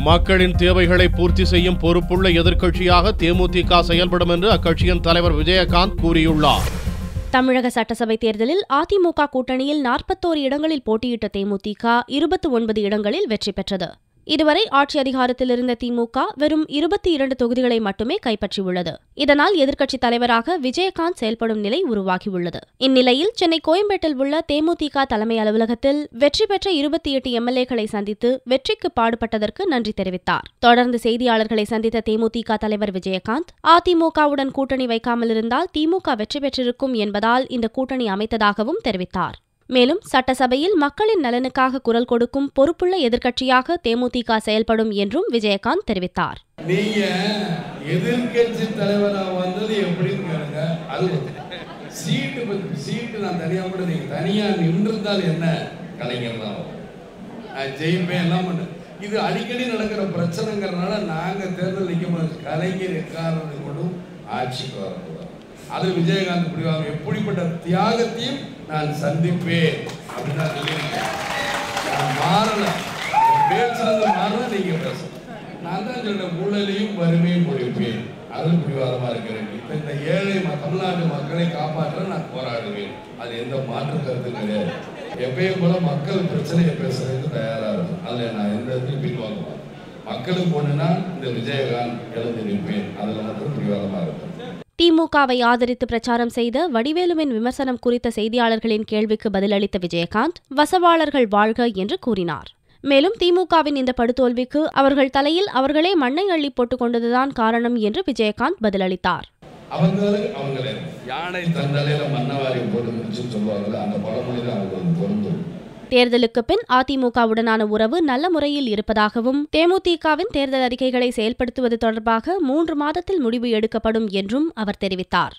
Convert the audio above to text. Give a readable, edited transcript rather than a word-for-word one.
மக்களின் தேவைகளை பூர்த்தி செய்யும் பொறுப்புள்ள எதிர்க்கட்சியாக தேமுதிக செயல்படும் என்று அக்கட்சியின் தலைவர் விஜயகாந்த் கூறியுள்ளார். தமிழக சட்டசபை தேர்தலில் அதிமுக கூட்டணியில் 41 இடங்களில் போட்டியிட்ட தேமுதிக 29 இடங்களில் வெற்றி பெற்றது. இதுவரை ஆட்சி அதிகாரத்தில் இருந்த திமுக வெறும் 22 தொகுதிகளை மட்டுமே கைப்பற்றியுள்ளது. இதனால் எதிர்க்கட்சித் தலைவராக விஜயகாந்த் செயல்படும் நிலை உருவாகியுள்ளது. இந்நிலையில் சென்னை கோயம்பேட்டில் உள்ள தேமுதிக தலைமை அலுவலகத்தில் வெற்றி பெற்ற 28 எம்எல்ஏக்களை சந்தித்து வெற்றிக்கு பாடுபட்டதற்கு நன்றி தெரிவித்தார். தொடர்ந்து செய்தியாளர்களை சந்தித்த தேமுதிக தலைவர் விஜயகாந்த், அதிமுகவுடன் கூட்டணி வைக்காமல் இருந்தால் திமுக வெற்றி பெற்றிருக்கும் என்பதால் இந்த கூட்டணி அமைத்ததாகவும் தெரிவித்தார். மேலும் சட்டசபையில் மக்களின் நலனுக்காக குரல் கொடுக்கும் பொறுப்புள்ள எதிர்க்கட்சியாக தேமுதிக செயல்படும் என்றும் விஜயகாந்த் தெரிவித்தார். நீங்க எதிர்க்கட்சி தலைவராக வந்தது எப்படின்னு கேளுங்க. அது சீட்டு நான் தனியா கூட நீங்க தனியா நின்றிருந்தால் என்ன கலைஞர் தான் ஜெயிப்பேன் எல்லாம் பண்ண. இது அடிக்கடி நடக்கிற பிரச்சனைங்கிறதுனால நாங்க தேர்தல் நிற்கும் கலைஞர் எக்காரணம் கொண்டும் ஆட்சிக்கு வரக்கூடாது. அது விஜயகாந்த் புரிவாங்க. எப்படிப்பட்ட தியாகத்தையும் நான் சந்திப்பேன் அப்படின்னு நான் மாறல. பேசுறது மாறல, நீங்க பேசணும். நான் தான் சொல்றேன், ஊழலையும் வறுமையும் ஒழிப்பேன். அதில் பிடிவாதமா இருக்கிறேன். இப்ப இந்த ஏழை தமிழ்நாட்டு மக்களை காப்பாற்ற நான் போராடுவேன். அது எந்த மாற்று கருத்து கிடையாது. எப்பயும் போல மக்கள் பிரச்சனையை பேசுறதுக்கு தயாரா இருக்கும். அதுல நான் எந்த இடத்துலையும் பின்வாங்குவேன். மக்களுக்கு ஒண்ணுன்னா இந்த விஜயகாந்த் எழுந்து நிற்பேன். அதுல மட்டும் பிடிவாதமா இருக்கும். திமுகவை ஆதரித்து பிரச்சாரம் செய்த வடிவேலுவின் விமர்சனம் குறித்த செய்தியாளர்களின் கேள்விக்கு பதிலளித்த விஜயகாந்த், வசவாளர்கள் வாழ்க என்று கூறினார். மேலும் திமுகவின் இந்த படுதோல்விக்கு அவர்கள் தலையில் அவர்களே மண்ணை அள்ளி போட்டுக் கொண்டதுதான் காரணம் என்று விஜயகாந்த் பதிலளித்தார். தேர்தலுக்கு பின் அதிமுகவுடனான உறவு நல்ல முறையில் இருப்பதாகவும் தேமுதிகவின் தேர்தல் அறிக்கைகளை செயல்படுத்துவது தொடர்பாக 3 மாதத்தில் முடிவு எடுக்கப்படும் என்றும் அவர் தெரிவித்தார்.